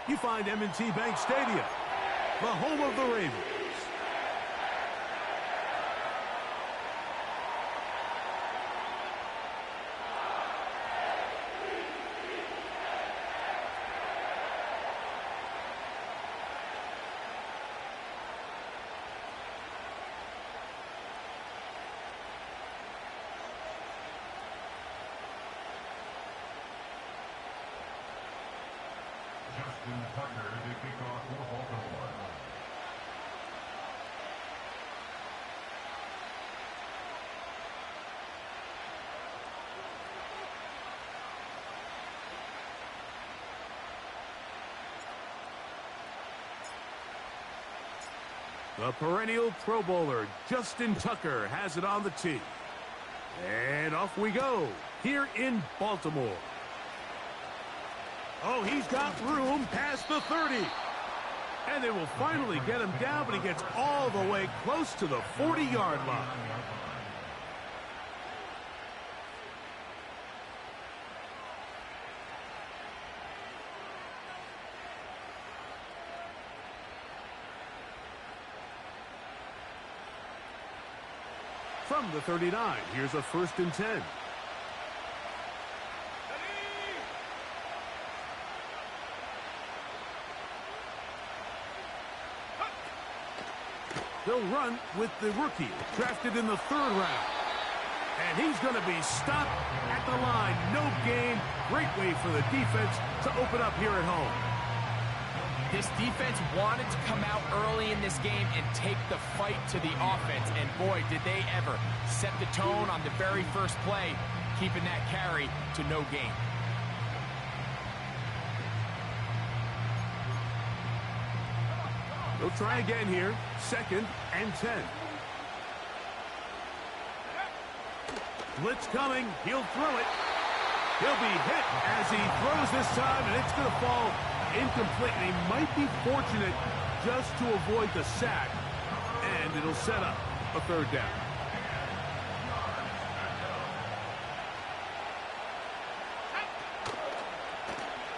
you find M&T Bank Stadium, the home of the Ravens. Tucker to kick off for Baltimore. The perennial Pro Bowler, Justin Tucker, has it on the tee. And off we go, here in Baltimore. Oh, he's got room past the 30. And they will finally get him down, but he gets all the way close to the 40-yard line. From the 39, here's a 1st and 10. They'll run with the rookie, drafted in the 3rd round. And he's going to be stopped at the line. No gain. Great way for the defense to open up here at home. This defense wanted to come out early in this game and take the fight to the offense. And boy, did they ever set the tone on the very first play, keeping that carry to no gain. They'll try again here. 2nd and 10. Blitz coming. He'll throw it. He'll be hit as he throws this time, and it's going to fall incomplete. And he might be fortunate just to avoid the sack, and it'll set up a 3rd down.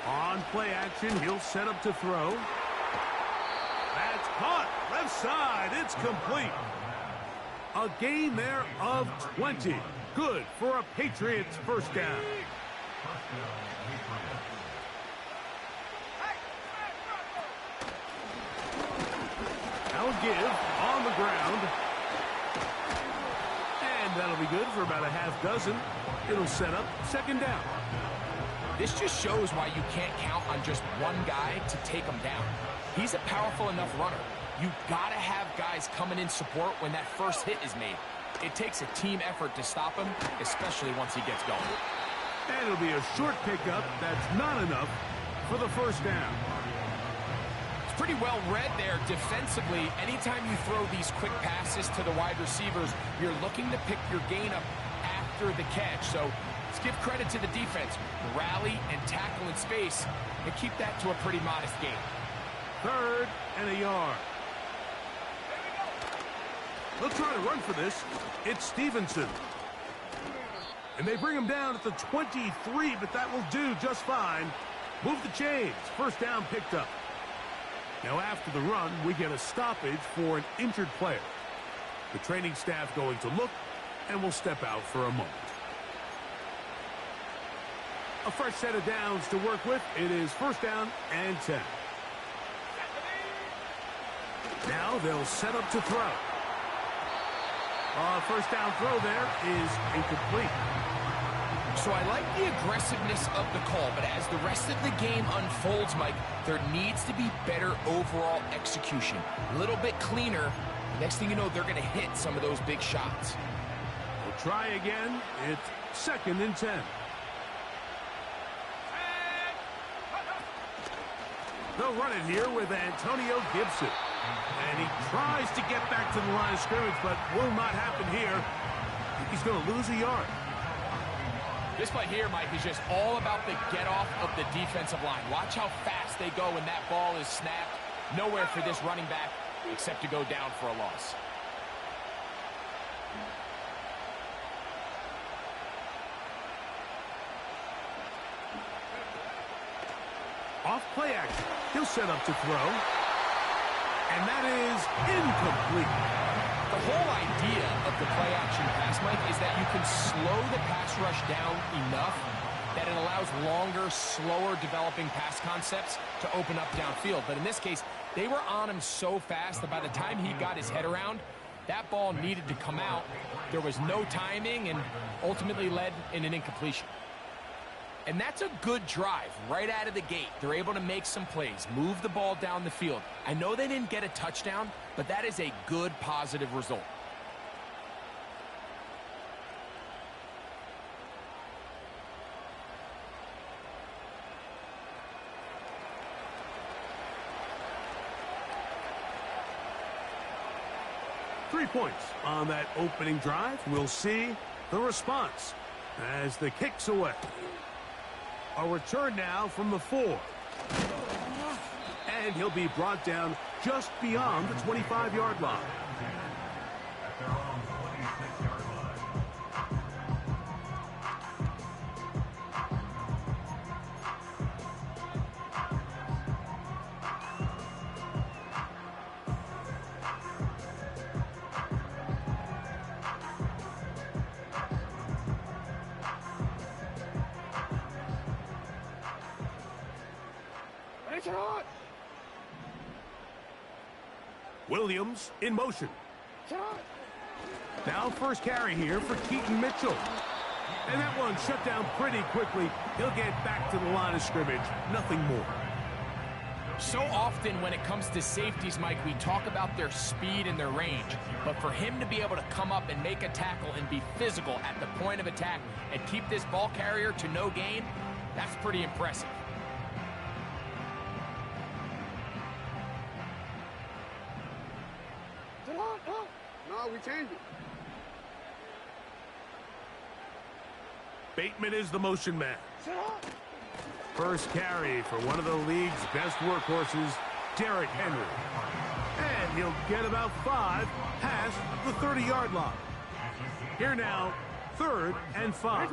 On play action, he'll set up to throw. That's caught. Left side. It's complete. A gain there of 20. Good for a Patriots 1st down. Now give on the ground. And that'll be good for about a half dozen. It'll set up 2nd down. This just shows why you can't count on just one guy to take him down. He's a powerful enough runner. You've got to have guys coming in support when that first hit is made. It takes a team effort to stop him, especially once he gets going. And it'll be a short pickup. That's not enough for the 1st down. It's pretty well read there defensively. Anytime you throw these quick passes to the wide receivers, you're looking to pick your gain up after the catch. So let's give credit to the defense. Rally and tackle in space and keep that to a pretty modest gain. 3rd and a yard. They'll try to run for this. It's Stevenson. And they bring him down at the 23, but that will do just fine. Move the chains. 1st down picked up. Now after the run, we get a stoppage for an injured player. The training staff going to look and will step out for a moment. A fresh set of downs to work with. It is 1st down and 10. Now they'll set up to throw. 1st down throw there is incomplete. So I like the aggressiveness of the call, but as the rest of the game unfolds, Mike, there needs to be better overall execution. A little bit cleaner. Next thing you know, they're going to hit some of those big shots. We'll try again. It's 2nd and 10. They'll run it here with Antonio Gibson. And he tries to get back to the line of scrimmage, but will not happen here. I think he's going to lose a yard. This play here, Mike, is just all about the get-off of the defensive line. Watch how fast they go when that ball is snapped. Nowhere for this running back except to go down for a loss. Off off. Play action. He'll set up to throw. And that is incomplete. The whole idea of the play action pass, Mike, is that you can slow the pass rush down enough that it allows longer, slower developing pass concepts to open up downfield. But in this case, they were on him so fast that by the time he got his head around, that ball needed to come out. There was no timing and ultimately led in an incompletion. And that's a good drive right out of the gate. They're able to make some plays, move the ball down the field. I know they didn't get a touchdown, but that is a good, positive result. Three points on that opening drive. We'll see the response as the kick's away. A return now from the 4. And he'll be brought down just beyond the 25-yard line. At their own 26-yard line. Williams in motion. Now first carry here for Keaton Mitchell. And that one shut down pretty quickly. He'll get back to the line of scrimmage. Nothing more. So often when it comes to safeties, Mike, we talk about their speed and their range. But for him to be able to come up and make a tackle and be physical at the point of attack and keep this ball carrier to no gain, that's pretty impressive. No, we changed it. Bateman is the motion man. First carry for one of the league's best workhorses, Derrick Henry. And he'll get about 5 past the 30-yard line. Here now, 3rd and 5.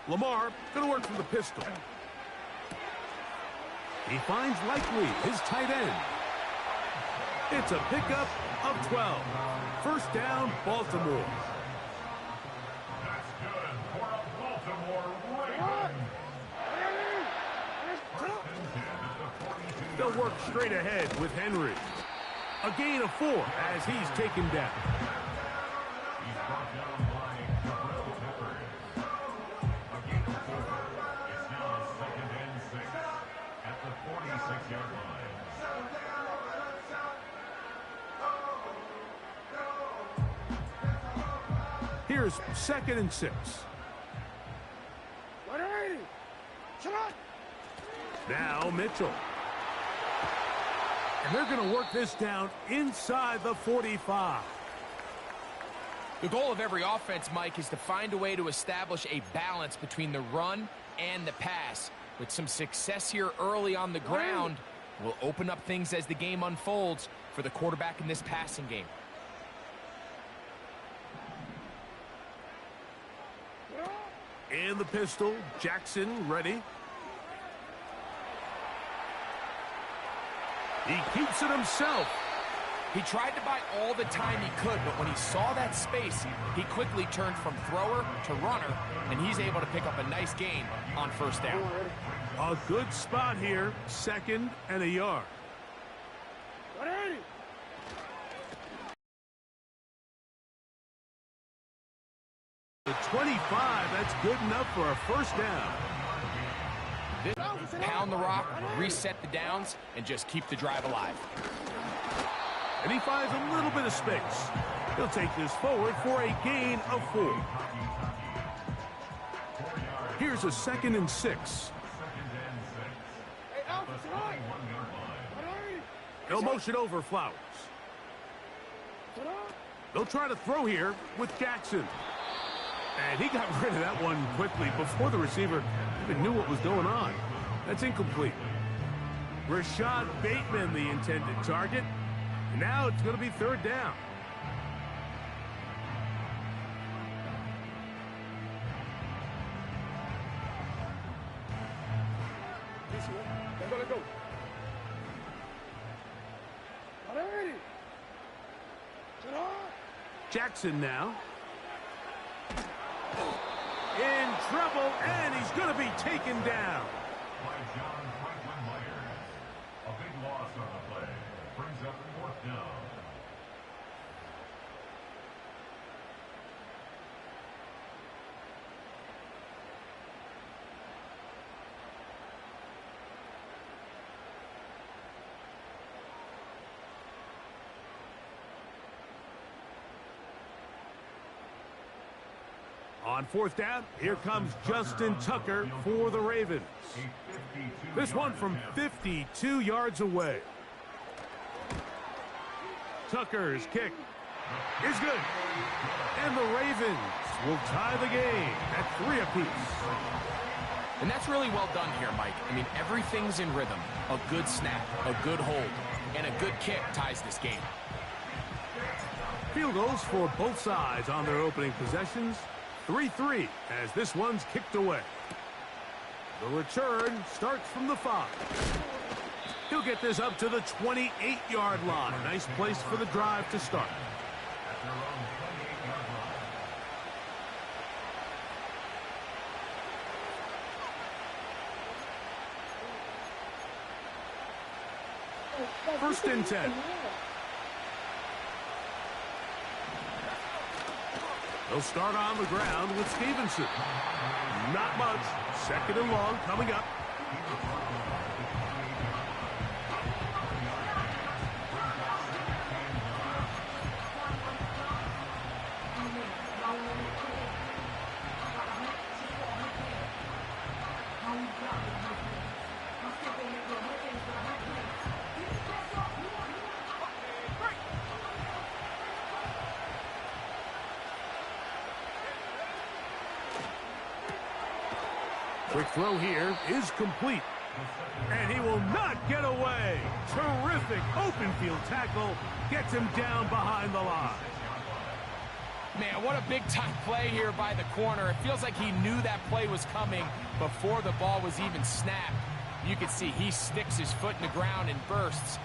Lamar going to work from the pistol. He finds Likely, his tight end. It's a pickup of 12. First down, Baltimore. That's good for a Baltimore Raven. They'll work straight ahead with Henry. A gain of 4 as he's taken down. He's brought down by Jabril Peppers. A gain of 4. It's now 2nd and 6 at the 46-yard line. Here's 2nd and 6. Now Mitchell. And they're going to work this down inside the 45. The goal of every offense, Mike, is to find a way to establish a balance between the run and the pass. With some success here early on the ground, will open up things as the game unfolds for the quarterback in this passing game. In the pistol, Jackson ready. He keeps it himself. He tried to buy all the time he could, but when he saw that space, he quickly turned from thrower to runner, and he's able to pick up a nice gain on first down. A good spot here, 2nd and a yard. The 25, that's good enough for a first down. Pound the rock, reset the downs, and just keep the drive alive. And he finds a little bit of space. He'll take this forward for a gain of 4. Here's a 2nd and 6. They'll motion over Flowers. They'll try to throw here with Jackson. And he got rid of that one quickly before the receiver even knew what was going on. That's incomplete. Rashad Bateman, the intended target. And now it's going to be 3rd down. Let go. Jackson now. In trouble, and he's going to be taken down. By John Franklin Myers. A big loss on the play. Brings up fourth down. On fourth down, here comes Justin Tucker for the Ravens. This one from 52 yards away. Tucker's kick is good. And the Ravens will tie the game at 3 apiece. And that's really well done here, Mike. I mean, everything's in rhythm. A good snap, a good hold, and a good kick ties this game. Field goals for both sides on their opening possessions. 3-3 as this one's kicked away. The return starts from the 5. He'll get this up to the 28-yard line. Nice place for the drive to start. First and 10. They'll start on the ground with Stevenson. Not much. Second and long coming up. Quick throw here is complete. And he will not get away. Terrific open field tackle. Gets him down behind the line. Man, what a big-time play here by the corner. It feels like he knew that play was coming before the ball was even snapped. You can see he sticks his foot in the ground and bursts.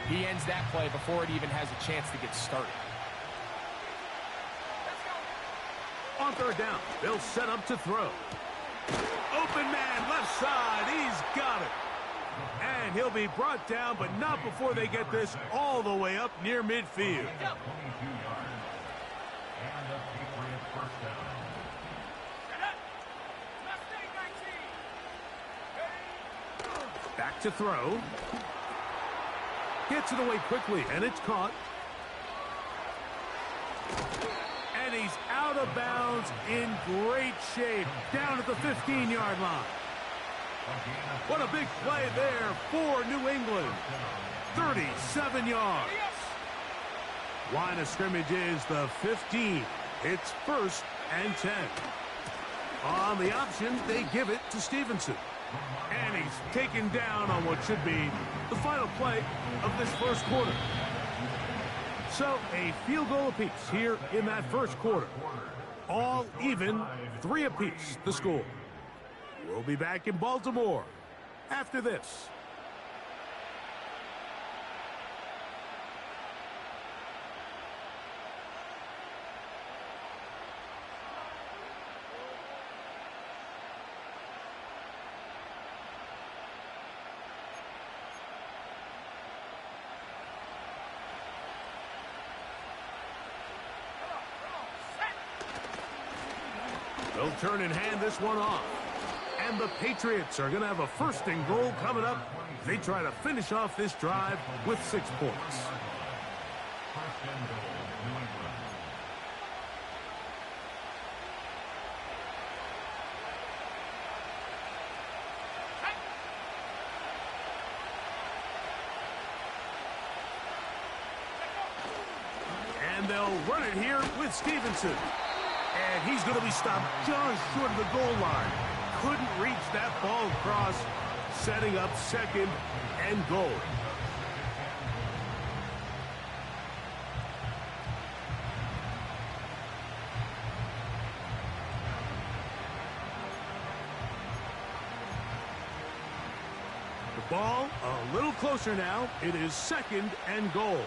He ends that play before it even has a chance to get started. On third down, they'll set up to throw. Open man, left side, he's got it. And he'll be brought down, but not before they get this all the way up near midfield. Back to throw. Gets it away quickly, and it's caught. And he's out of bounds in great shape, down at the 15-yard line. What a big play there for New England. 37 yards. Line of scrimmage is the 15. It's first and 10. On the option, they give it to Stevenson. And he's taken down on what should be the final play of this first quarter. So a field goal apiece here in that first quarter. All even, 3 apiece, the score. We'll be back in Baltimore after this. They'll turn and hand this one off. And the Patriots are going to have a first and goal coming up. They try to finish off this drive with 6 points. First and goal, New England. And they'll run it here with Stevenson. And he's going to be stopped just short of the goal line. Couldn't reach that ball across, setting up second and goal. Ball a little closer now. It is 2nd and goal.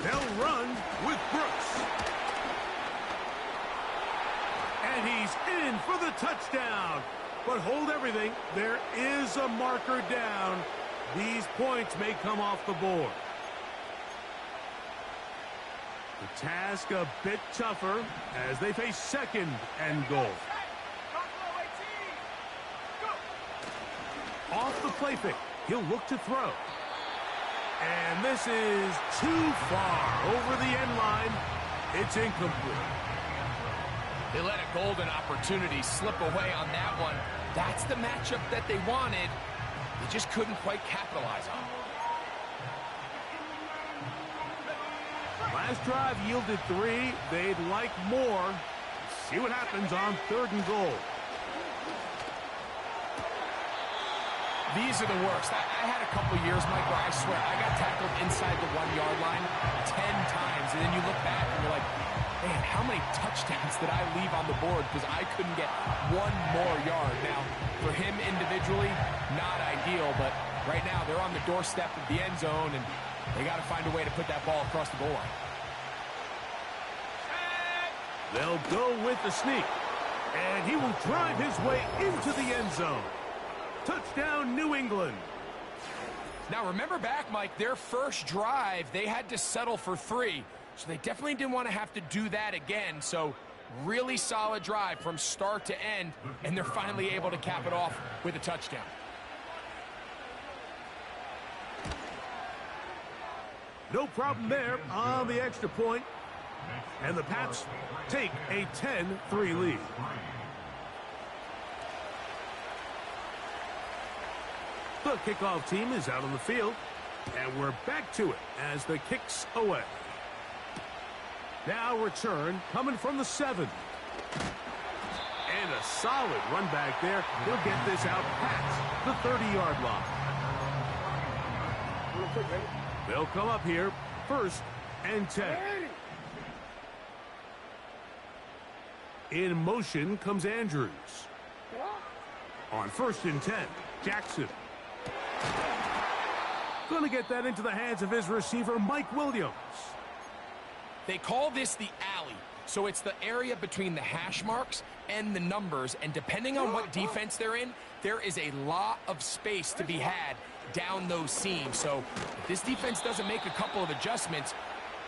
They'll run with Brooks. And he's in for the touchdown. But hold everything. There is a marker down. These points may come off the board. The task a bit tougher as they face 2nd and goal. Off the play fake. He'll look to throw. And this is too far over the end line. It's incomplete. They let a golden opportunity slip away on that one. That's the matchup that they wanted. They just couldn't quite capitalize on it. Last drive yielded 3. They'd like more. See what happens on 3rd and goal. These are the worst. I had a couple years, Mike, where I swear I got tackled inside the 1-yard line 10 times, and then you look back and you're like, man, how many touchdowns did I leave on the board because I couldn't get one more yard? Now, for him individually, not ideal, but right now they're on the doorstep of the end zone, and they got to find a way to put that ball across the goal line. They'll go with the sneak, and he will drive his way into the end zone. Touchdown, New England. Now, remember back, Mike, their first drive, they had to settle for 3. So they definitely didn't want to have to do that again. So really solid drive from start to end, and they're finally able to cap it off with a touchdown. No problem there on the extra point. And the Pats take a 10-3 lead. The kickoff team is out on the field, and we're back to it as the kick's away. Now return coming from the 7. And a solid run back there. He'll get this out past the 30-yard line. They'll come up here, 1st and 10. In motion comes Andrews. On 1st and 10, Jackson. Going to get that into the hands of his receiver, Mike Williams. They call this the alley, so it's the area between the hash marks and the numbers, and depending on what defense they're in, there is a lot of space to be had down those seams. So if this defense doesn't make a couple of adjustments,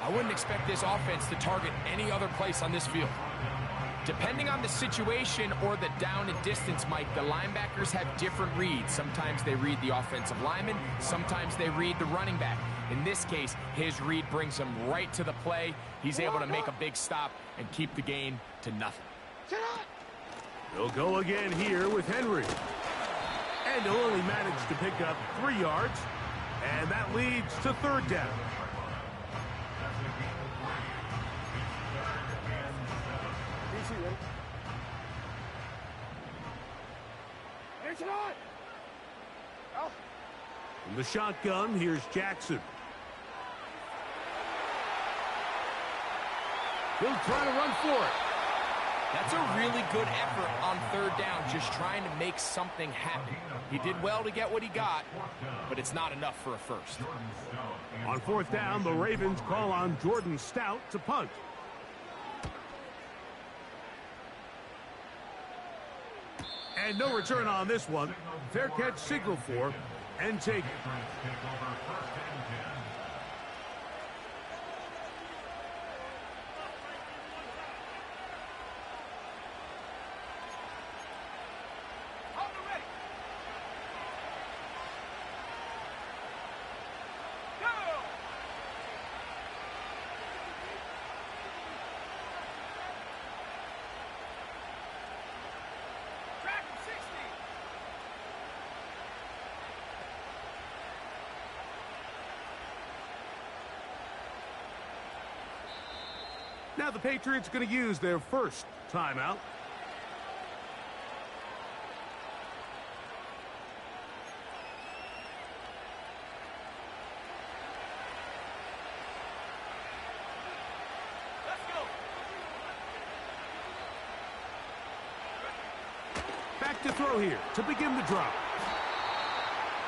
I wouldn't expect this offense to target any other place on this field. Depending on the situation or the down and distance, Mike, the linebackers have different reads. Sometimes they read the offensive lineman. Sometimes they read the running back. In this case, his read brings him right to the play. He's able to make a big stop and keep the gain to nothing. They'll go again here with Henry. And he'll only manage to pick up 3 yards. And that leads to 3rd down. From the shotgun, here's Jackson. He'll try to run for it. That's a really good effort on 3rd down, just trying to make something happen. He did well to get what he got, but it's not enough for a first. On 4th down, the Ravens call on Jordan Stout to punt. And no return on this one. Fair catch signal for and take it. Now the Patriots going to use their first timeout. Let's go. Back to throw here to begin the drive.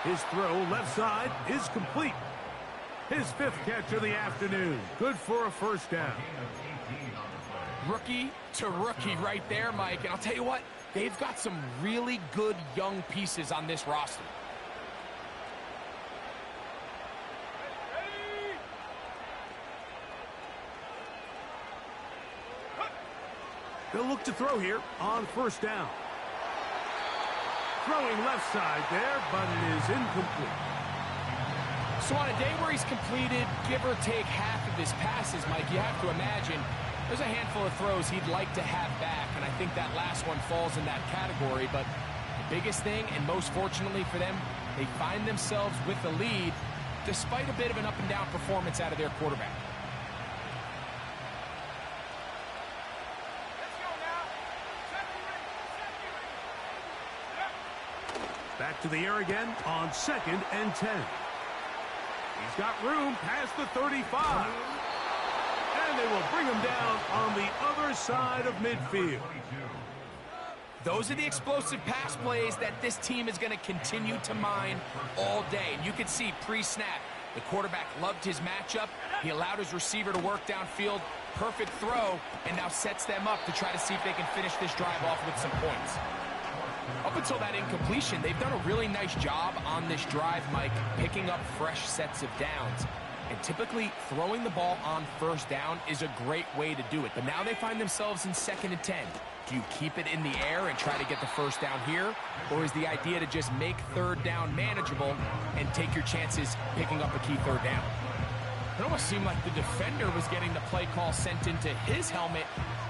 His throw left side is complete. His 5th catch of the afternoon. Good for a first down. Rookie to rookie right there, Mike. And I'll tell you what, they've got some really good young pieces on this roster. They'll look to throw here on first down. Throwing left side there, but it is incomplete. So on a day where he's completed, give or take half of his passes, Mike, you have to imagine there's a handful of throws he'd like to have back, and I think that last one falls in that category. But the biggest thing, and most fortunately for them, they find themselves with the lead despite a bit of an up-and-down performance out of their quarterback. Back to the air again on 2nd and 10. He's got room past the 35. And they will bring him down on the other side of midfield. Those are the explosive pass plays that this team is going to continue to mine all day. And you can see pre-snap, the quarterback loved his matchup. He allowed his receiver to work downfield. Perfect throw, and now sets them up to try to see if they can finish this drive off with some points. Up until that incompletion, they've done a really nice job on this drive, Mike, picking up fresh sets of downs. And typically, throwing the ball on first down is a great way to do it. But now they find themselves in 2nd and 10. Do you keep it in the air and try to get the first down here? Or is the idea to just make 3rd down manageable and take your chances picking up a key 3rd down? It almost seemed like the defender was getting the play call sent into his helmet,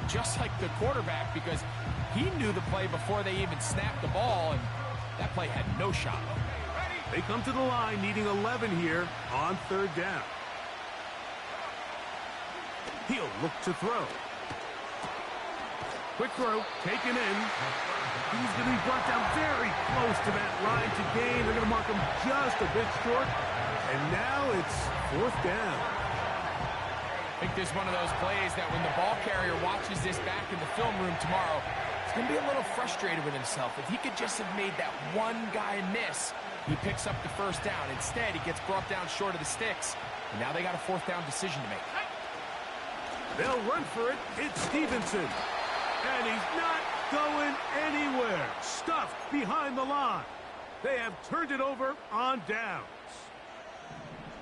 just like the quarterback, because he knew the play before they even snapped the ball, and that play had no shot. They come to the line needing 11 here on 3rd down. He'll look to throw. Quick throw, taken in. He's going to be brought down very close to that line to gain. They're going to mark him just a bit short. And now it's 4th down. I think this is one of those plays that when the ball carrier watches this back in the film room tomorrow, he's going to be a little frustrated with himself. If he could just have made that one guy miss, he picks up the first down. Instead, he gets brought down short of the sticks. And now they got a 4th down decision to make. They'll run for it. It's Stevenson. And he's not going anywhere. Stuffed behind the line. They have turned it over on downs.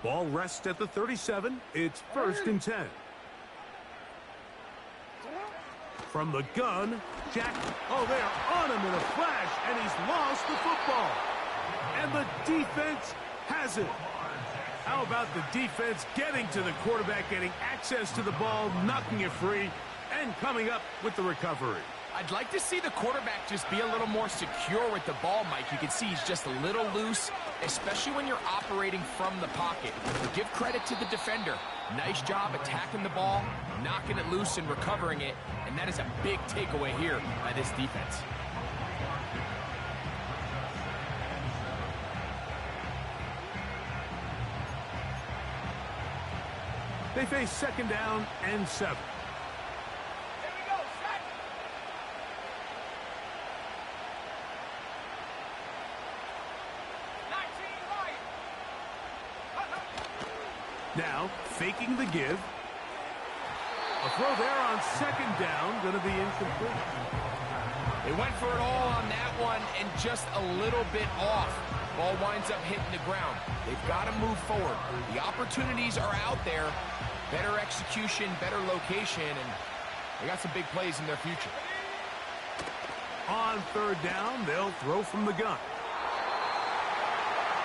Ball rests at the 37. It's 1st and 10. From the gun, Jack. Oh, they're on him in a flash, and he's lost the football. And the defense has it. How about the defense getting to the quarterback, getting access to the ball, knocking it free, and coming up with the recovery? I'd like to see the quarterback just be a little more secure with the ball, Mike. You can see he's just a little loose, especially when you're operating from the pocket. But give credit to the defender. Nice job attacking the ball, knocking it loose and recovering it. And that is a big takeaway here by this defense. They face 2nd down and 7. Now, faking the give. A throw there on 2nd down, going to be incomplete. They went for it all on that one and just a little bit off. Ball winds up hitting the ground. They've got to move forward. The opportunities are out there. Better execution, better location, and they got some big plays in their future. On 3rd down, they'll throw from the gun.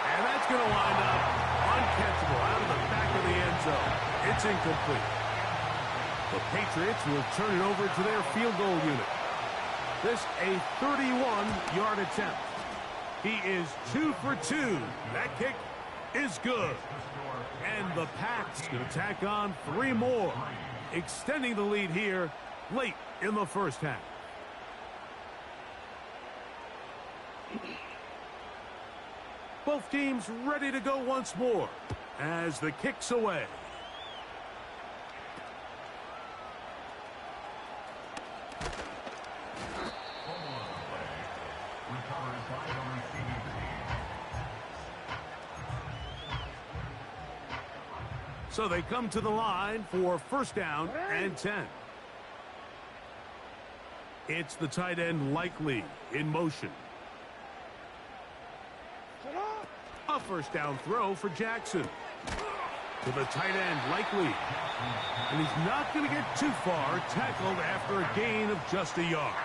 And that's going to wind up uncatchable out of the back of the end zone. It's incomplete. The Patriots will turn it over to their field goal unit. This a 31-yard attempt. He is 2 for 2. That kick is good. And the Pats going to tack on 3 more, extending the lead here late in the first half. Both teams ready to go once more as the kick's away. So they come to the line for first down and 10. It's the tight end Likely in motion. A first down throw for Jackson. To the tight end Likely. And he's not going to get too far, tackled after a gain of just a yard.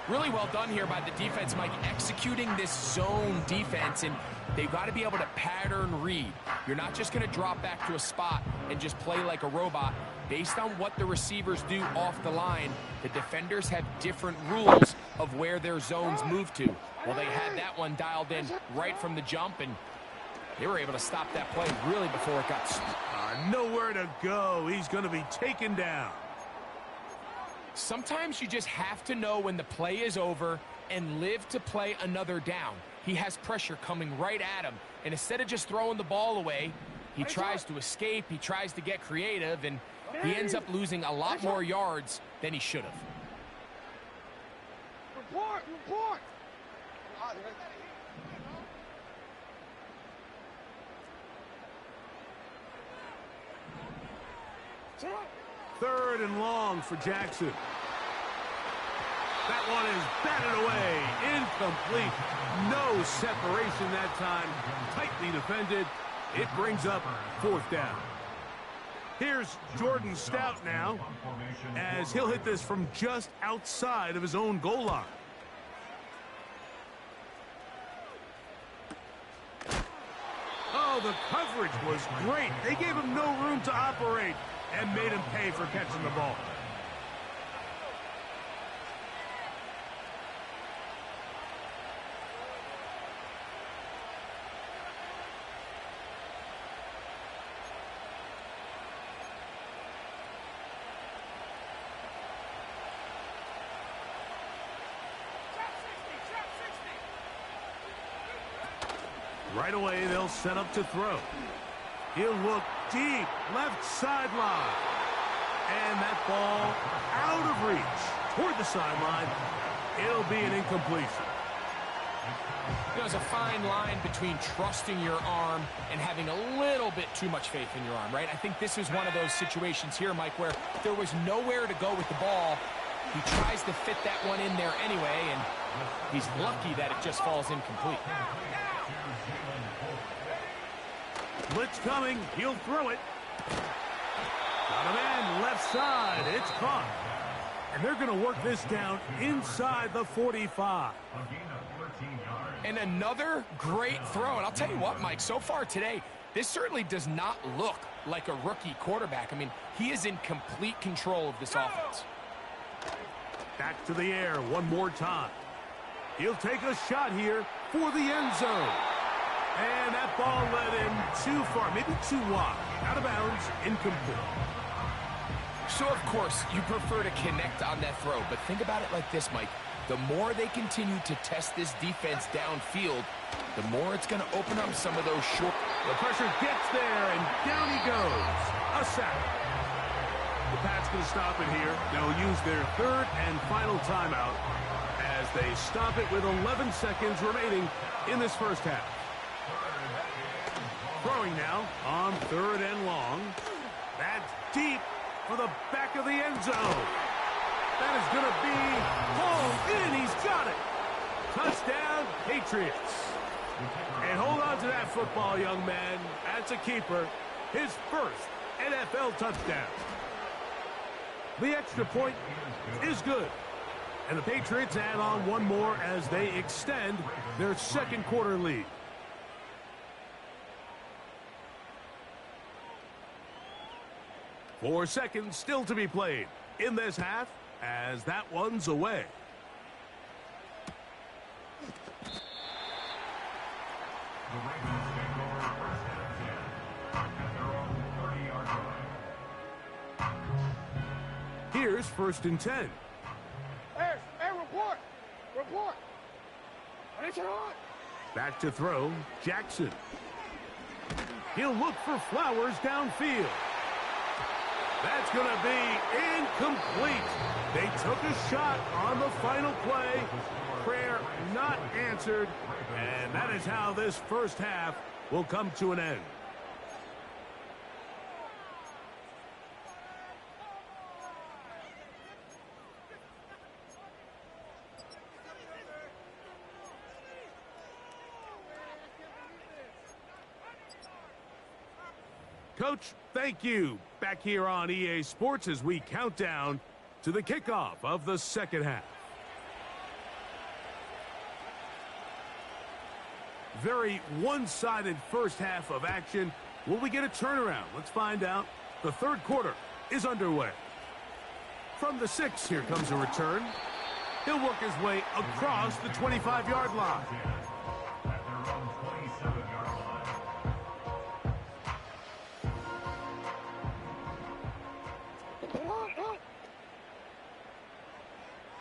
Really well done here by the defense, Mike, executing this zone defense, and they've got to be able to pattern read. You're not just going to drop back to a spot and just play like a robot. Based on what the receivers do off the line, the defenders have different rules of where their zones move to. Well, they had that one dialed in right from the jump, and they were able to stop that play really before it got nowhere to go. He's going to be taken down. Sometimes you just have to know when the play is over and live to play another down. He has pressure coming right at him, and instead of just throwing the ball away, he tries to escape, he tries to get creative, and he ends up losing a lot more yards than he should have. Report! Third and long for Jackson. That one is batted away. Incomplete. No separation that time. Tightly defended. It brings up fourth down. Here's Jordan Stout now, as he'll hit this from just outside of his own goal line. Oh, the coverage was great. They gave him no room to operate and made him pay for catching the ball. Right away, they'll set up to throw. He'll look deep, left sideline. And that ball out of reach toward the sideline. It'll be an incompletion. There's a fine line between trusting your arm and having a little bit too much faith in your arm, right? I think this is one of those situations here, Mike, where there was nowhere to go with the ball. He tries to fit that one in there anyway, and he's lucky that it just falls incomplete. Blitz coming. He'll throw it. Got a man left side. It's caught. And they're going to work this down inside the 45. And another great throw. And I'll tell you what, Mike, so far today, this certainly does not look like a rookie quarterback. I mean, he is in complete control of this offense. Back to the air one more time. He'll take a shot here for the end zone. And that ball led him too far, maybe too wide. Out of bounds, incomplete. So, of course, you prefer to connect on that throw. But think about it like this, Mike. The more they continue to test this defense downfield, the more it's going to open up some of those short. The pressure gets there, and down he goes. A sack. The Pats going to stop it here. They'll use their third and final timeout as they stop it with 11 seconds remaining in this first half. Throwing now on third and long. That's deep for the back of the end zone. That is going to be hauled in. He's got it. Touchdown, Patriots. And hold on to that football, young man. That's a keeper. His first NFL touchdown. The extra point is good. And the Patriots add on one more as they extend their second quarter lead. Four seconds still to be played in this half as that one's away. The Ravens take over first and 10 at their own 30-yard line. Here's first and 10. Hey, report. Back to throw, Jackson. He'll look for Flowers downfield. That's going to be incomplete. They took a shot on the final play. Prayer not answered. And that is how this first half will come to an end. Coach, thank you. Back here on EA Sports as we count down to the kickoff of the second half. Very one-sided first half of action. Will we get a turnaround? Let's find out. The third quarter is underway. From the 6, here comes a return. He'll work his way across the 25-yard line. At their own 27-yard line.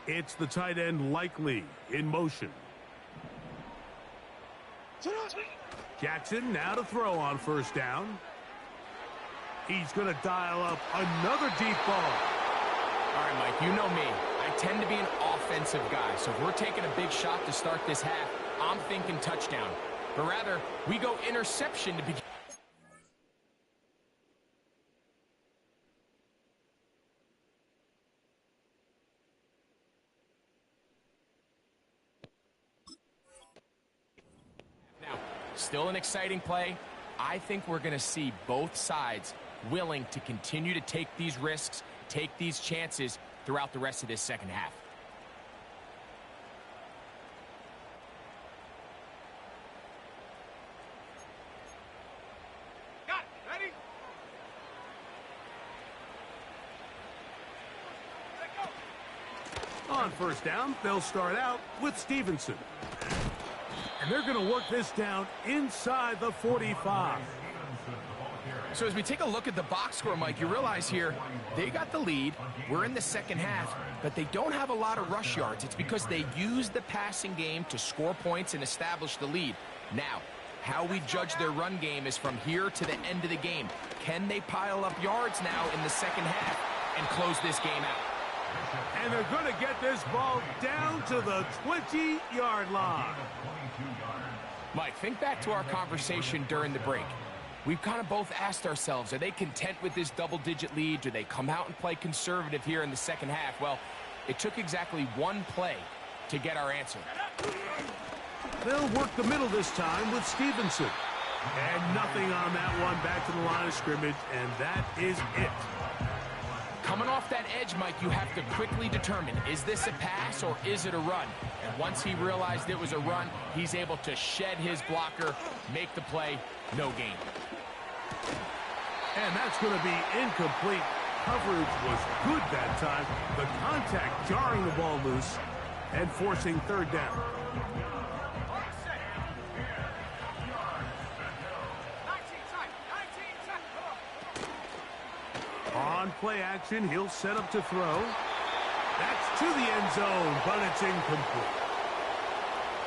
It's the tight end Likely in motion. Jackson now to throw on first down. He's going to dial up another deep ball. All right, Mike, you know me. I tend to be an offensive guy, so if we're taking a big shot to start this half, I'm thinking touchdown. But rather, we go interception to begin. Now, still an exciting play. I think we're going to see both sides willing to continue to take these risks, take these chances throughout the rest of this second half. Got it. Ready? Let go. On first down, they'll start out with Stevenson. And they're going to work this down inside the 45. So as we take a look at the box score, Mike, you realize here they got the lead. We're in the second half, but they don't have a lot of rush yards. It's because they use the passing game to score points and establish the lead. Now, how we judge their run game is from here to the end of the game. Can they pile up yards now in the second half and close this game out? And they're going to get this ball down to the 20-yard line. Mike, think back to our conversation during the break. We've kind of both asked ourselves, are they content with this double-digit lead? Do they come out and play conservative here in the second half? Well, it took exactly one play to get our answer. They'll work the middle this time with Stevenson. And nothing on that one, back to the line of scrimmage, and that is it. Coming off that edge, Mike, you have to quickly determine, is this a pass or is it a run? And once he realized it was a run, he's able to shed his blocker, make the play, no gain. And that's going to be incomplete. Coverage was good that time. The contact jarring the ball loose and forcing third down. On play action, he'll set up to throw. That's to the end zone, but it's incomplete.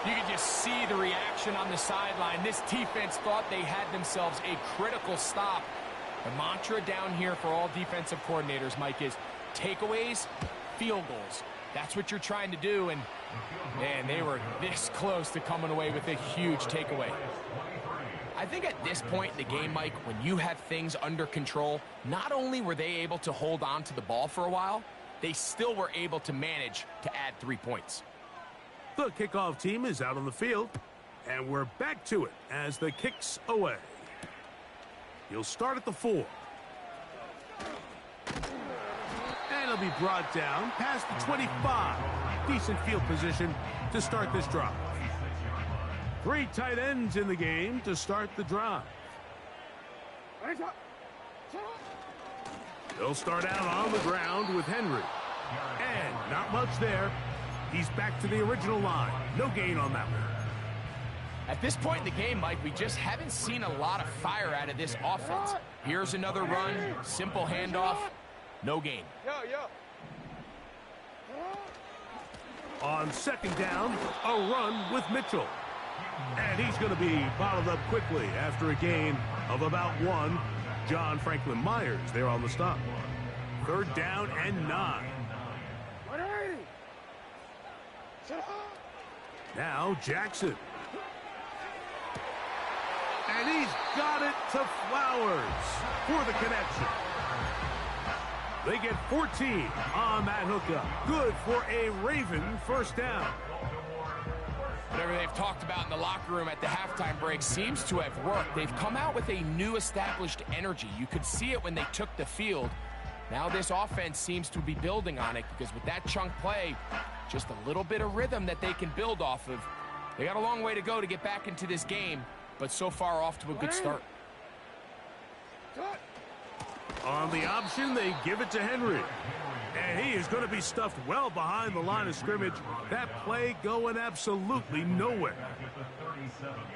You can just see the reaction on the sideline. This defense thought they had themselves a critical stop. The mantra down here for all defensive coordinators, Mike, is takeaways, field goals. That's what you're trying to do, and man, they were this close to coming away with a huge takeaway. I think at this point in the game, Mike, when you have things under control, not only were they able to hold on to the ball for a while, they still were able to manage to add 3 points. The kickoff team is out on the field, and we're back to it as the kick's away. He'll start at the 4. And he'll be brought down past the 25. Decent field position to start this drive. 3 tight ends in the game to start the drive. They'll start out on the ground with Henry. And not much there. He's back to the original line. No gain on that one. At this point in the game, Mike, we just haven't seen a lot of fire out of this offense. Here's another run, simple handoff, no gain. On second down, a run with Mitchell. And he's going to be bottled up quickly after a gain of about 1. John Franklin Myers there on the stop. Third down and 9. Now Jackson. And he's got it to Flowers for the connection. They get 14 on that hookup. Good for a Raven first down. Whatever they've talked about in the locker room at the halftime break seems to have worked. They've come out with a new established energy. You could see it when they took the field. Now this offense seems to be building on it because with that chunk play, just a little bit of rhythm that they can build off of. They got a long way to go to get back into this game, but so far off to a good start. On the option, they give it to Henry. And he is going to be stuffed well behind the line of scrimmage. That play going absolutely nowhere.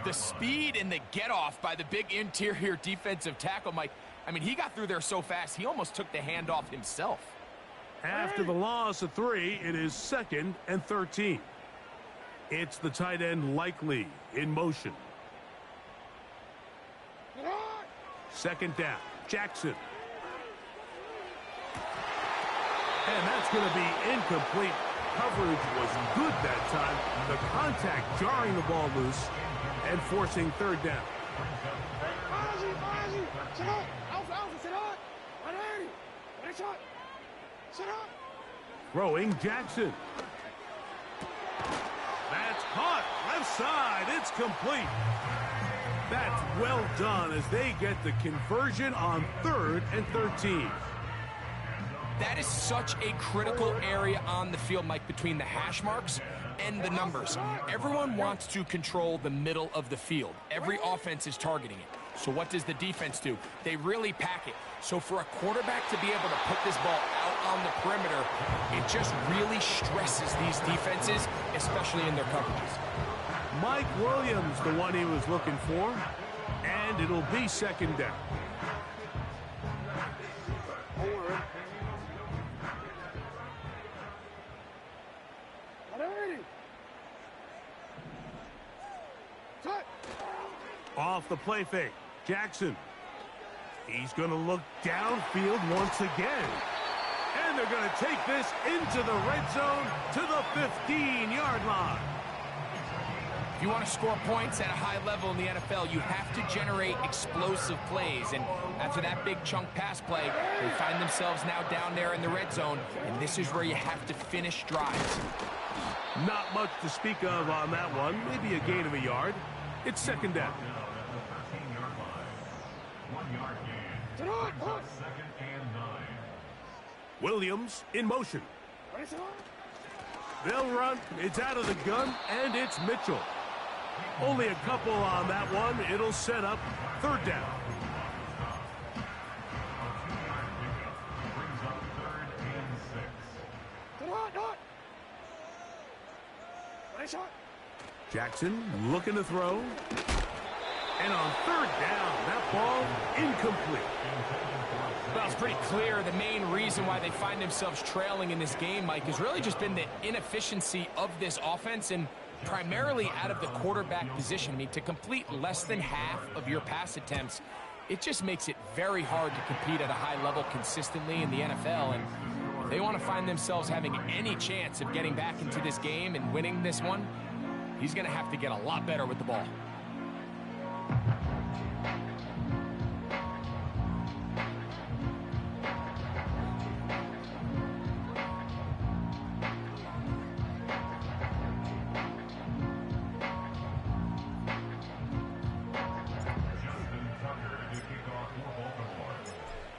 The speed and the get-off by the big interior defensive tackle, Mike. I mean, he got through there so fast, he almost took the handoff himself. After the loss of 3, it is 2nd and 13. It's the tight end Likely in motion. 2nd down, Jackson. And that's going to be incomplete. Coverage was good that time. The contact jarring the ball loose and forcing 3rd down. Throwing Jackson. That's caught. Left side. It's complete. That's well done as they get the conversion on 3rd and 13. That is such a critical area on the field, Mike, between the hash marks and the numbers. Everyone wants to control the middle of the field. Every offense is targeting it. So what does the defense do? They really pack it. So for a quarterback to be able to put this ball out on the perimeter, it just really stresses these defenses, especially in their coverages. Mike Williams, the one he was looking for, and it'll be 2nd down. Off the play fake, Jackson. He's going to look downfield once again. And they're going to take this into the red zone to the 15-yard line. If you want to score points at a high level in the NFL, you have to generate explosive plays. And after that big chunk pass play, they find themselves now down there in the red zone. And this is where you have to finish drives. Not much to speak of on that one. Maybe a gain of a yard. It's 2nd down. 1 yard gain. 2nd and 9. Williams in motion. They'll run. It's out of the gun, and it's Mitchell. Only a couple on that one. It'll set up 3rd down. Brings up 3rd and 6. Jackson looking to throw. And on 3rd down, that ball incomplete. Well, it's pretty clear the main reason why they find themselves trailing in this game, Mike, has really just been the inefficiency of this offense and primarily out of the quarterback position. I mean, to complete less than half of your pass attempts, it just makes it very hard to compete at a high level consistently in the NFL. And if they want to find themselves having any chance of getting back into this game and winning this one, he's going to have to get a lot better with the ball.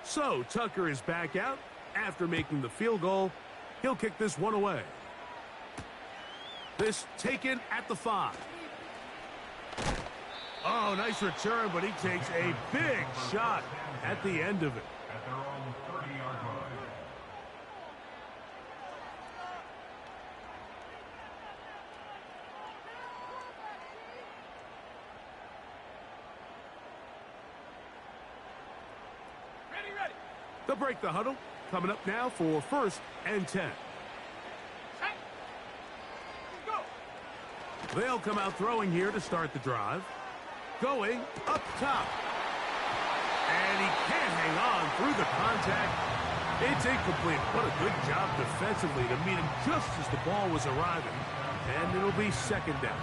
So Tucker is back out after making the field goal. He'll kick this one away. This taken at the 5. Oh, nice return, but he takes a big shot at the end of it. At their own 30-yard line. Ready. They'll break the huddle. Coming up now for 1st and 10. They'll come out throwing here to start the drive. Going up top. And he can't hang on through the contact. It's incomplete. What a good job defensively to meet him just as the ball was arriving. And it'll be 2nd down.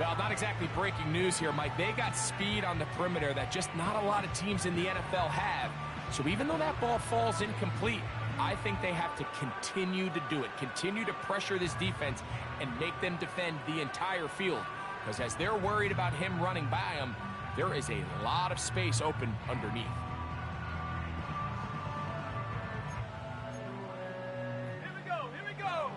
Well, not exactly breaking news here, Mike. They got speed on the perimeter that just not a lot of teams in the NFL have. So even though that ball falls incomplete, I think they have to continue to do it, continue to pressure this defense and make them defend the entire field. Because as they're worried about him running by them, there is a lot of space open underneath. Here we go, here we go.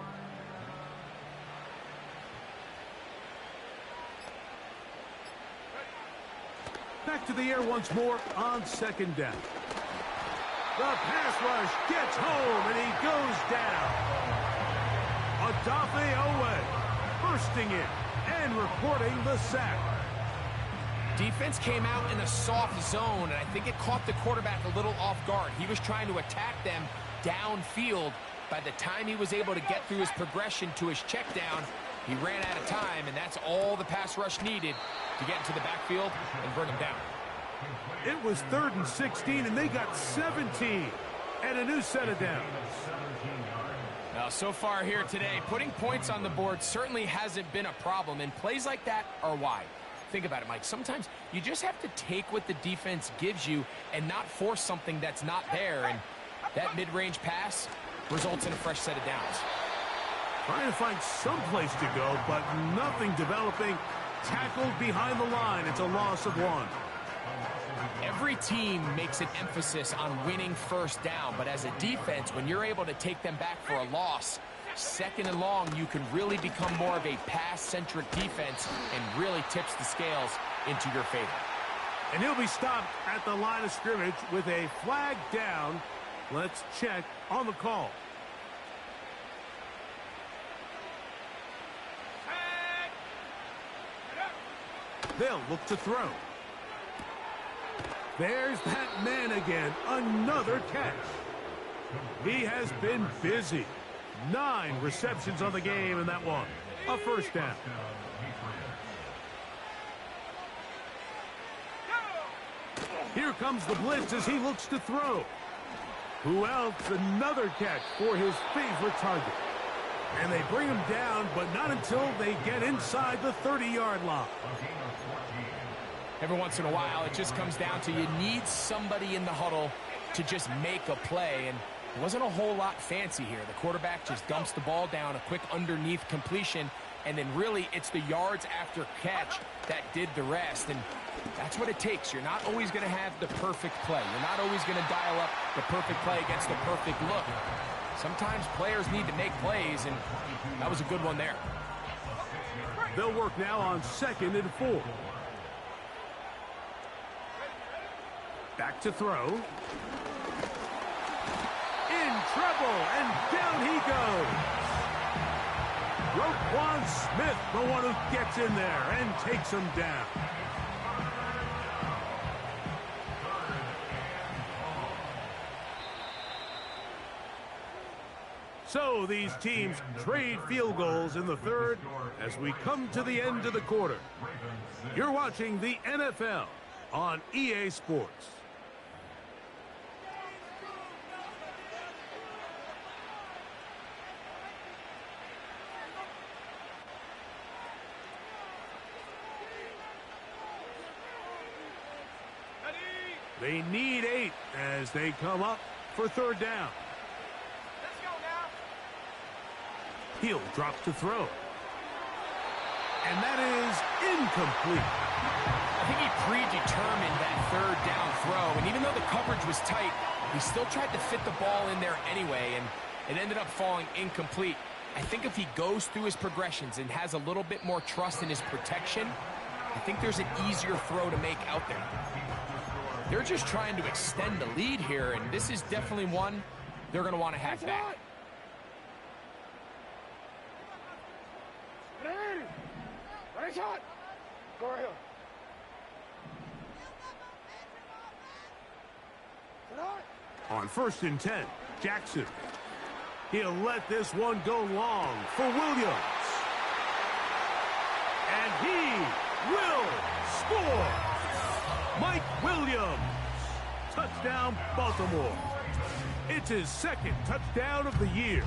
Back to the air once more on second down. The pass rush gets home, and he goes down. Odafe Owe bursting in and recording the sack. Defense came out in a soft zone, and I think it caught the quarterback a little off guard. He was trying to attack them downfield. By the time he was able to get through his progression to his check down, he ran out of time, and that's all the pass rush needed to get into the backfield and bring him down. It was 3rd and 16, and they got 17 and a new set of downs. Now, so far here today, putting points on the board certainly hasn't been a problem, and plays like that are why. Think about it, Mike. Sometimes you just have to take what the defense gives you and not force something that's not there, and that mid-range pass results in a fresh set of downs. Trying to find some place to go, but nothing developing. Tackled behind the line. It's a loss of 1. Every team makes an emphasis on winning first down, but as a defense, when you're able to take them back for a loss, 2nd and long, you can really become more of a pass-centric defense and really tips the scales into your favor. And he'll be stopped at the line of scrimmage with a flag down. Let's check on the call. They'll look to throw. There's that man again. Another catch. He has been busy. 9 receptions on the game in that one. A first down. Here comes the blitz as he looks to throw. Who else? Another catch for his favorite target. And they bring him down, but not until they get inside the 30-yard line. Every once in a while, it just comes down to you need somebody in the huddle to just make a play, and it wasn't a whole lot fancy here. The quarterback just dumps the ball down, a quick underneath completion, and then really it's the yards after catch that did the rest, and that's what it takes. You're not always going to have the perfect play. You're not always going to dial up the perfect play against the perfect look. Sometimes players need to make plays, and that was a good one there. They'll work now on 2nd and 4. Back to throw. In trouble, and down he goes. Roquan Smith, the one who gets in there and takes him down. So these teams trade field goals in the 3rd as we come to the end of the quarter. You're watching the NFL on EA Sports. They need 8 as they come up for 3rd down. Let's go now. He'll drop to throw. And that is incomplete. I think he predetermined that 3rd down throw, and even though the coverage was tight, he still tried to fit the ball in there anyway, and it ended up falling incomplete. I think if he goes through his progressions and has a little bit more trust in his protection, I think there's an easier throw to make out there. They're just trying to extend the lead here, and this is definitely one they're going to want to have back. On 1st and 10, Jackson. He'll let this one go long for Williams. And he will score. Mike Williams. Touchdown, Baltimore. It's his 2nd touchdown of the year.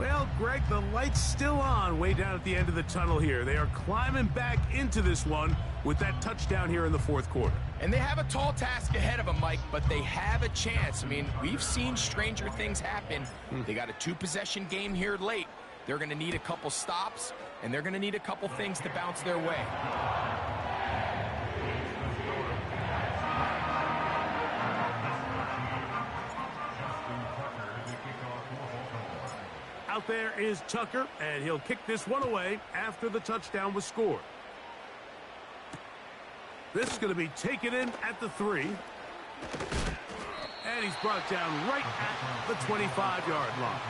Well, Greg, the light's still on way down at the end of the tunnel here. They are climbing back into this one with that touchdown here in the fourth quarter. And they have a tall task ahead of them, Mike, but they have a chance. I mean, we've seen stranger things happen. They got a two-possession game here late. They're going to need a couple stops, and they're going to need a couple things to bounce their way. Out there is Tucker, and he'll kick this one away after the touchdown was scored. This is going to be taken in at the 3. And he's brought down right at the 25-yard line.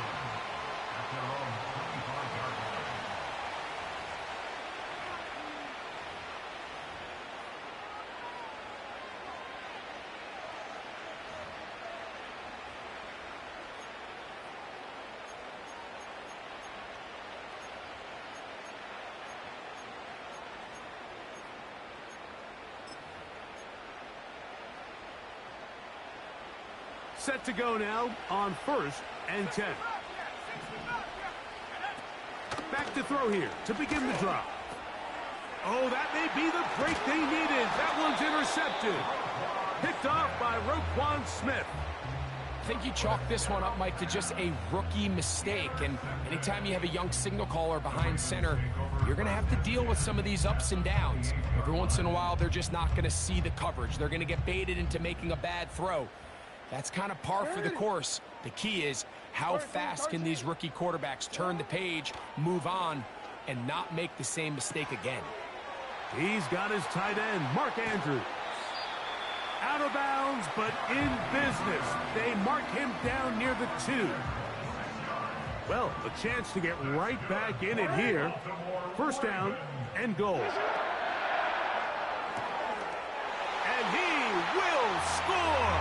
Set to go now on 1st and 10. Back to throw here to begin the drive. Oh, that may be the break they needed. That one's intercepted. Picked off by Roquan Smith. I think you chalk this one up, Mike, to just a rookie mistake. And anytime you have a young signal caller behind center, you're going to have to deal with some of these ups and downs. Every once in a while, they're just not going to see the coverage. They're going to get baited into making a bad throw. That's kind of par for the course. The key is how fast can these rookie quarterbacks turn the page, move on, and not make the same mistake again. He's got his tight end, Mark Andrews. Out of bounds, but in business. They mark him down near the 2. Well, a chance to get right back in it here. First down and goal. And he will score.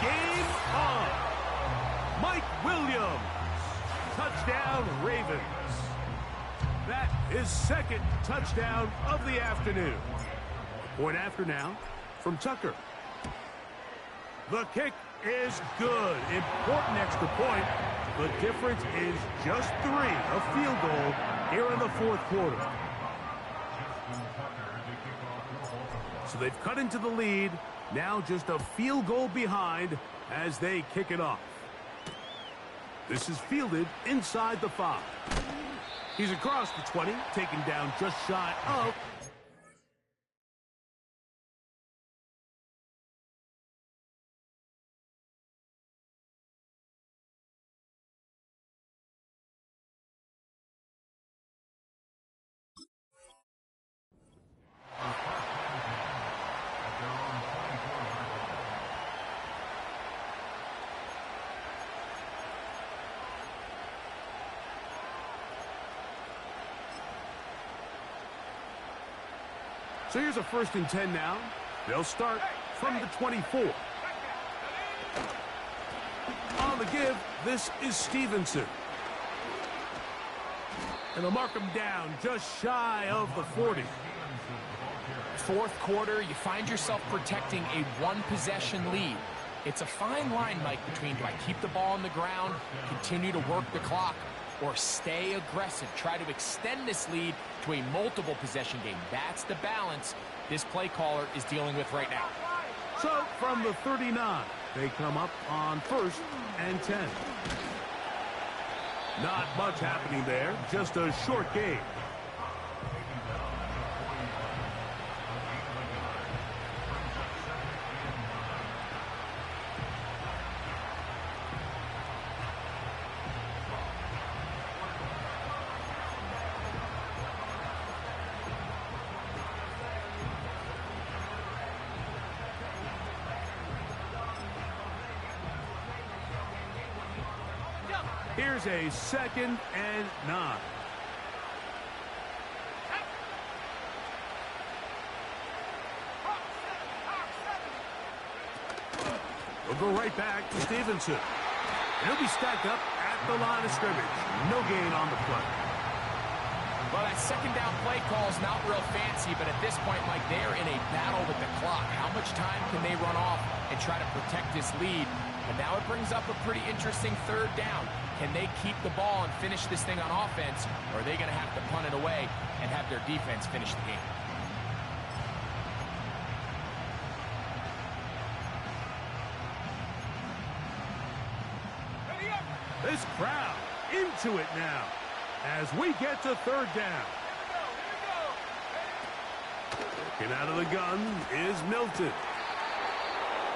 Game on. Mike Williams. Touchdown, Ravens. That is second touchdown of the afternoon. Point after now from Tucker. The kick is good. Important extra point. The difference is just 3, a field goal here in the fourth quarter. So they've cut into the lead. Now just a field goal behind as they kick it off. This is fielded inside the 5. He's across the 20, taken down just shy of. So here's a 1st and 10 now. They'll start from the 24. On the give, this is Stevenson. And they'll mark him down just shy of the 40. Fourth quarter, you find yourself protecting a one-possession lead. It's a fine line, Mike, between do I keep the ball on the ground, continue to work the clock, or stay aggressive, try to extend this lead to a multiple possession game. That's the balance this play caller is dealing with right now. So from the 39, they come up on 1st and 10. Not much happening there, just a short game. Here's a 2nd and 9. We'll go right back to Stevenson. He'll be stacked up at the line of scrimmage. No gain on the play. Well, that second down play call is not real fancy, but at this point, Mike, they're in a battle with the clock. How much time can they run off and try to protect this lead But now it brings up a pretty interesting third down. Can they keep the ball and finish this thing on offense, or are they going to have to punt it away and have their defense finish the game? This crowd into it now as we get to third down. Looking out of the gun is Milton.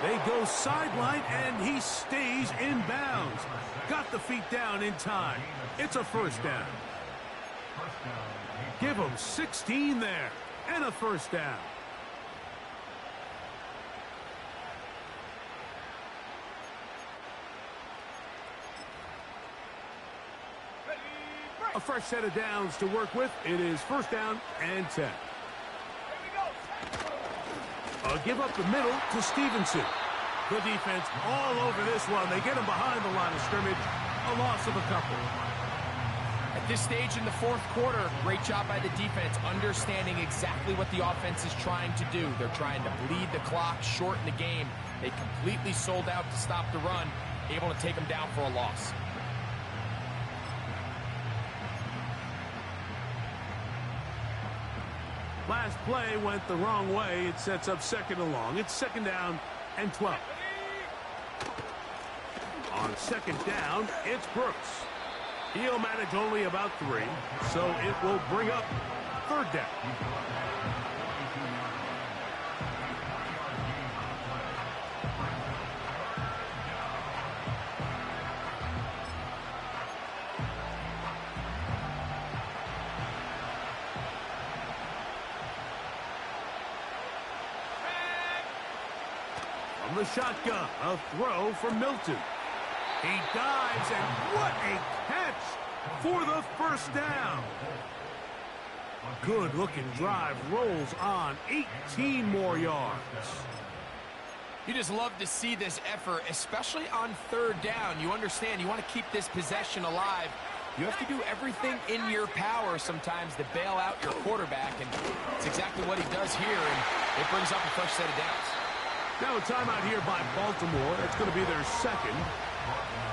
They go sideline, and he stays in bounds. Got the feet down in time. It's a first down. Give them 16 there, and a first down. A fresh set of downs to work with. It is first down and 10. A give up the middle to Stevenson. The defense all over this one. They get him behind the line of scrimmage. A loss of a couple. At this stage in the fourth quarter, great job by the defense, understanding exactly what the offense is trying to do. They're trying to bleed the clock, shorten the game. They completely sold out to stop the run, able to take them down for a loss. Last play went the wrong way. It sets up second and long. It's second down and 12. On second down, it's Brooks. He'll manage only about 3, so it will bring up third down. From the shotgun, a throw from Milton. He dives, and what a catch for the first down. Good-looking drive, rolls on 18 more yards. You just love to see this effort, especially on third down. You understand, you want to keep this possession alive. You have to do everything in your power sometimes to bail out your quarterback, and it's exactly what he does here, and it brings up a fresh set of downs. Now a timeout here by Baltimore. It's going to be their second.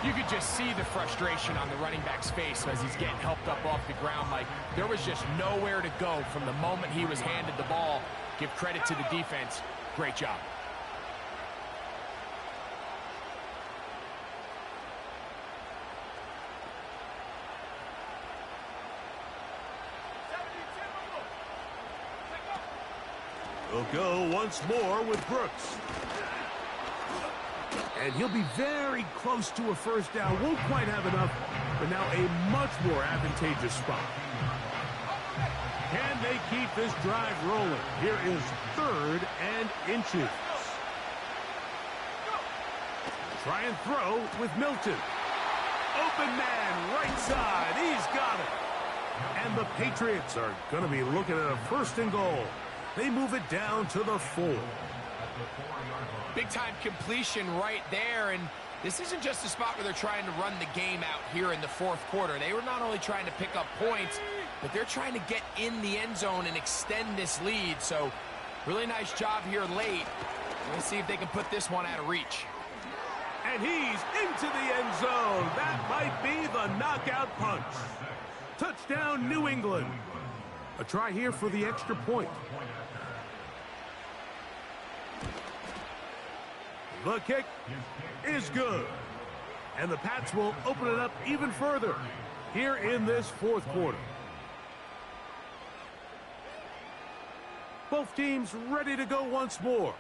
You could just see the frustration on the running back's face as he's getting helped up off the ground. Like, there was just nowhere to go from the moment he was handed the ball. Give credit to the defense. Great job. We'll go once more with Brooks. And he'll be very close to a first down. Won't quite have enough, but now a much more advantageous spot. Can they keep this drive rolling? Here is third and inches. Try and throw with Milton. Open man, right side. He's got it. And the Patriots are going to be looking at a first and goal. They move it down to the 4. Big-time completion right there, and this isn't just a spot where they're trying to run the game out here in the fourth quarter. They were not only trying to pick up points, but they're trying to get in the end zone and extend this lead. So, really nice job here late. Let's see if they can put this one out of reach. And he's into the end zone. That might be the knockout punch. Touchdown, New England. A try here for the extra point. The kick is good. And the Pats will open it up even further here in this fourth quarter. Both teams ready to go once more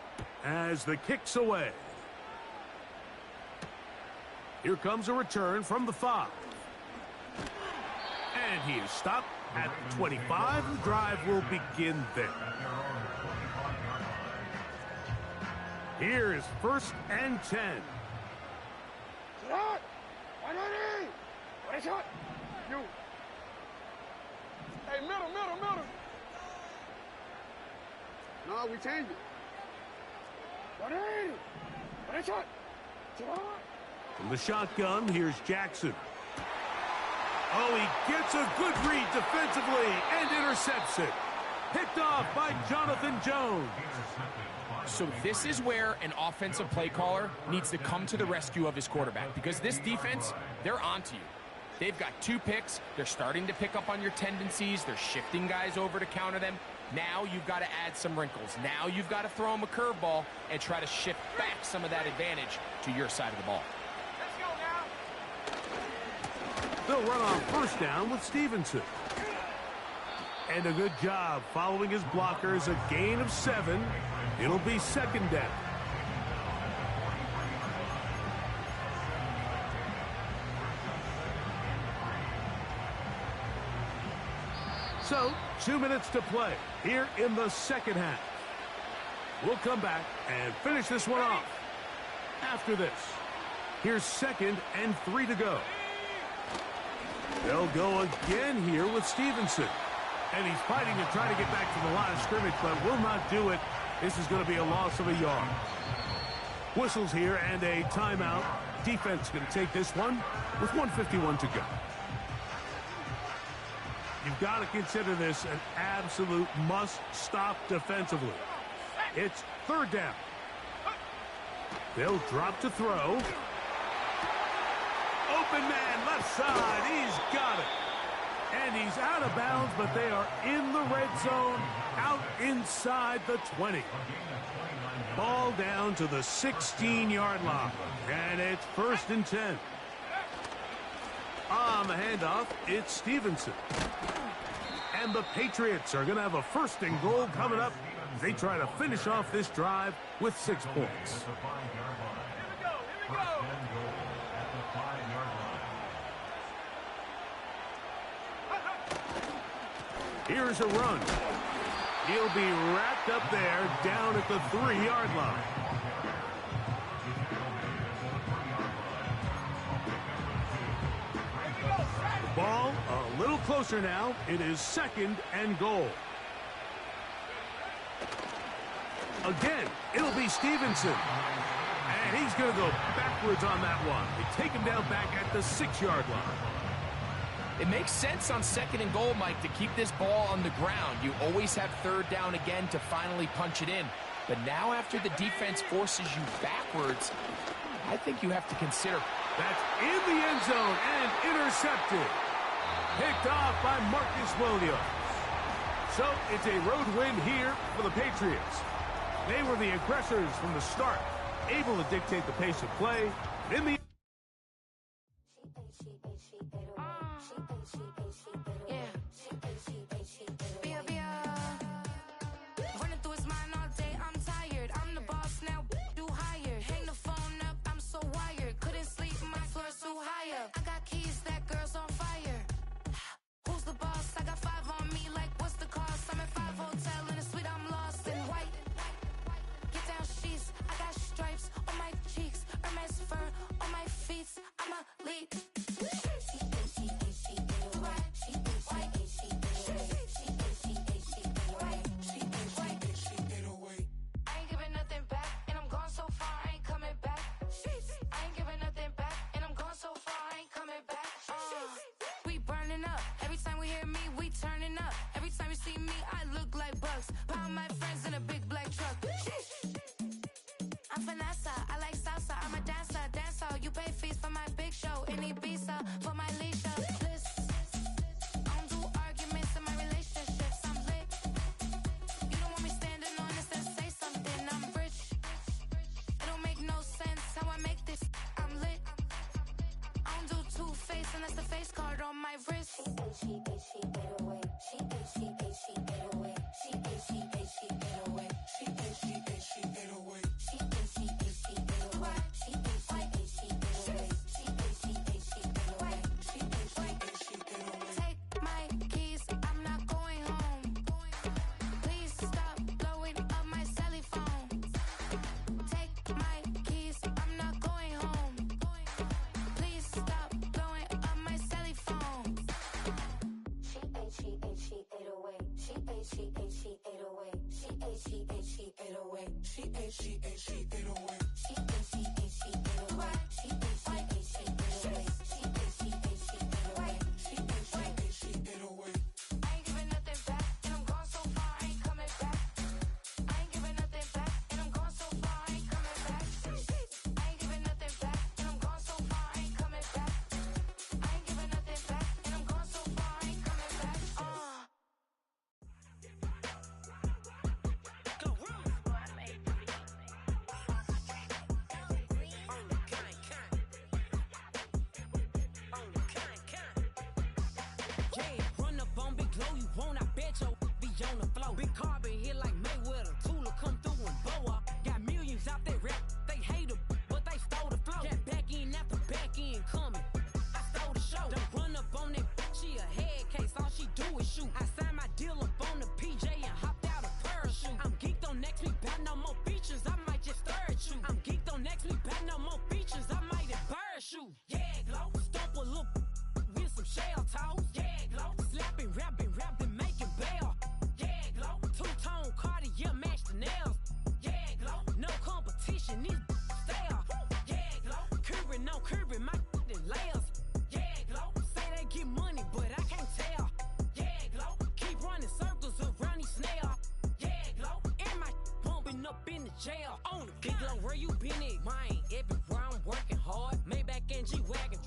as the kick's away. Here comes a return from the 5. And he is stopped at the 25. The drive will begin there. Here is first and 10. You. Hey, middle. No, we changed it. From the shotgun, here's Jackson. Oh, he gets a good read defensively and intercepts it. Picked off by Jonathan Jones. So this is where an offensive play caller needs to come to the rescue of his quarterback, because this defense, they're onto you. They've got 2 picks. They're starting to pick up on your tendencies. They're shifting guys over to counter them. Now you've got to add some wrinkles. Now you've got to throw them a curveball and try to shift back some of that advantage to your side of the ball. They'll run on first down with Stevenson. And a good job following his blockers, a gain of 7. It'll be second down. So, 2 minutes to play here in the second half. We'll come back and finish this one off after this. Here's 2nd and 3 to go. They'll go again here with Stevenson. And he's fighting to try to get back to the line of scrimmage, but will not do it. This is going to be a loss of a yard. Whistles here and a timeout. Defense going to take this one with 1:51 to go. You've got to consider this an absolute must-stop defensively. It's 3rd down. They'll drop to throw. Open man, left side. He's got it. And he's out of bounds, but they are in the red zone, out inside the 20. Ball down to the 16-yard line, and it's 1st and 10. On the handoff, it's Stevenson. And the Patriots are going to have a 1st and goal coming up. They try to finish off this drive with 6 points. Here's a run. He'll be wrapped up there down at the 3-yard line. Ball a little closer now. It is 2nd and goal. Again, it'll be Stevenson. And he's going to go backwards on that one. They take him down back at the 6-yard line. It makes sense on 2nd and goal, Mike, to keep this ball on the ground. You always have 3rd down again to finally punch it in. But now after the defense forces you backwards, I think you have to consider. That's in the end zone and intercepted. Picked off by Marcus Williams. So it's a road win here for the Patriots. They were the aggressors from the start, able to dictate the pace of play. In the blow you want, I bet your be on the floor. Big carbon here like Mayweather. Tula come through and blow up. Got millions out there rap. They hate her, but they stole the flow. Got back in after back in coming. I stole the show. Don't run up on that. She a head case. All she do is shoot. I signed my deal up on the PJ and hopped out a parachute. I'm geeked on next week. Back no more features. I might just stir at you. I'm geeked on next week. Back no more features. I might embarrass you. Yeah, glow. Stomp a look with some shell toes. Yeah, glow. Slapping, rapping, making bail. Yeah, glow. Two-tone Cartier match the nails. Yeah, glow. No competition, these stale. Yeah, glow. Curving, no curving, my layers. Yeah, glow. Say they get money, but I can't tell. Yeah, glow. Keep running circles around these snails. Yeah, glow. And my bumping up in the jail. On the big glow, where you been at? Mine, everywhere I'm working hard. Maybach and G-Wagon.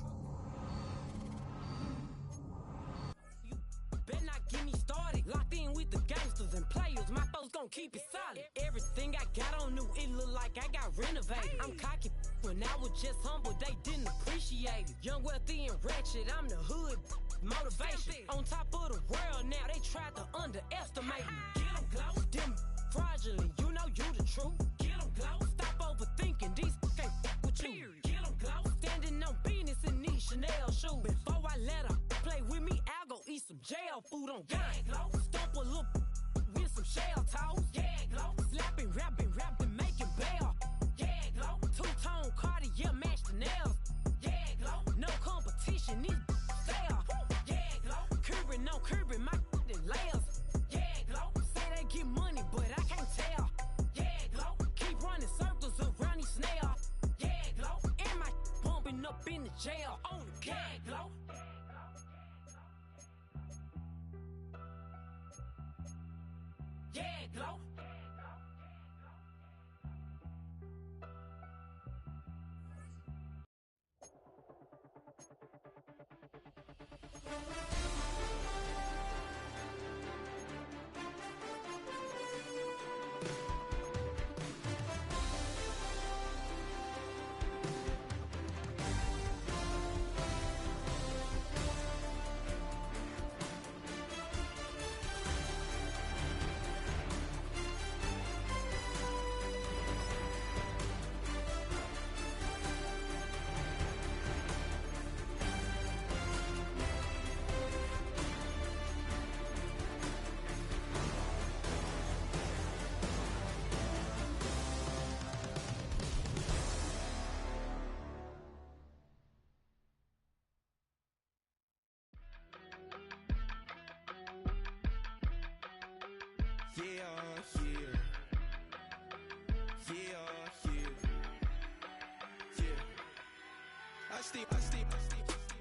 Better not get me started. Locked in with the gangsters and players. My folks gon' keep it solid. Everything I got on new, it look like I got renovated. I'm cocky when I was just humble, they didn't appreciate it. Young, wealthy, and ratchet, I'm the hood motivation. On top of the world now, they tried to underestimate me. Get 'em close, them fraudulent, you know you the truth. Get 'em close, stop overthinking, these can't with you. Get 'em close, standing on business in these Chanel shoes. Before I let her play with me, I'll go eat some jail food on God. Stomp a look with some shell toes. Yeah, glow. Slapping, rapping, making bail. Yeah, glow. Two-tone Cartier match the nails. Yeah, glow. No competition, these stale. Yeah, glow. Curving, no curving, my layers. Yeah, glow. Say they get money, but I can't tell. Yeah, glow. Keep running circles around these snails. Yeah, glow. And my bumping up in the jail. On the yeah, glow. Yeah, glow.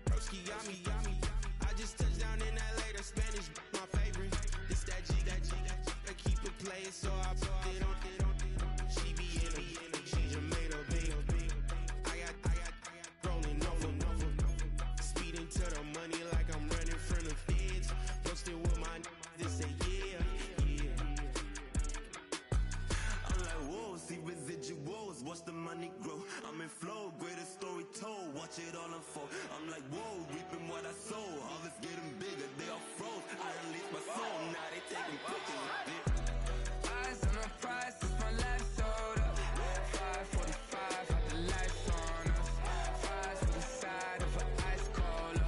Broski, yummy. I just touched down in LA, the Spanish, my favorite. This that G. I keep it playing, so I put it on. She be in it, she just made a big. I got rolling over. Speeding to the money like I'm running from the feds. Roasting with my this say yeah. I'm like, whoa, see residuals, watch the money grow. I'm in flow, greatest story told, watch it all unfold. I'm like, whoa, reaping what I sow. Harvest getting bigger, they all froze. I release my soul, now they taking pictures. Eyes on the prize, it's my life sold up. 545, had the lights on us. Fries for the side of an ice cola.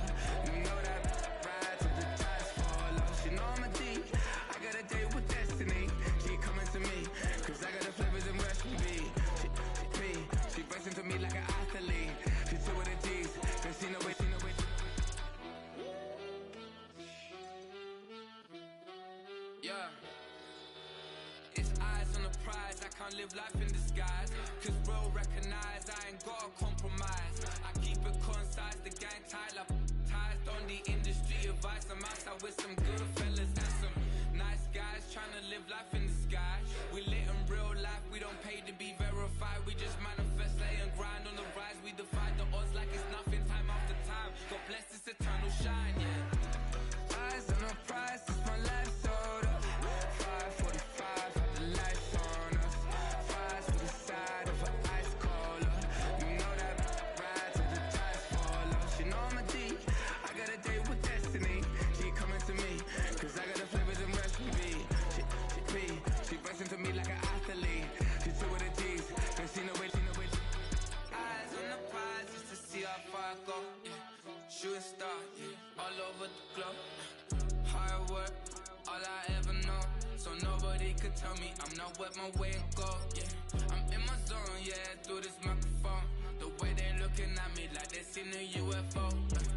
You know that ride till the tires fall off. She know I'm a D, I got a date with destiny. She coming to me, cause I got the flavors and recipe. She racing to me like an athlete. She two with the G's, cause she know it. Yeah. It's eyes on the prize, I can't live life in disguise. Cause bro recognize I ain't gotta compromise. I keep it concise, the gang tight like ties on the industry advice. I'm outside with some good fellas and some nice guys trying to live life in the sky. We lit in real life, we don't pay to be verified. We just manifest, lay and grind on the rise. We defy the odds like it's nothing, time after time. God bless this eternal shine, yeah. Eyes on the prize, it's my life sold up. 545, had the lights on us. Fries for the side of an ice cola. You know that ride till the tires fall off. She know I'm a D, I got a date with destiny. She coming to me, cause I so nobody could tell me I'm not wet my way and go. Yeah, I'm in my zone, yeah, through this microphone. The way they looking at me like they seen a UFO.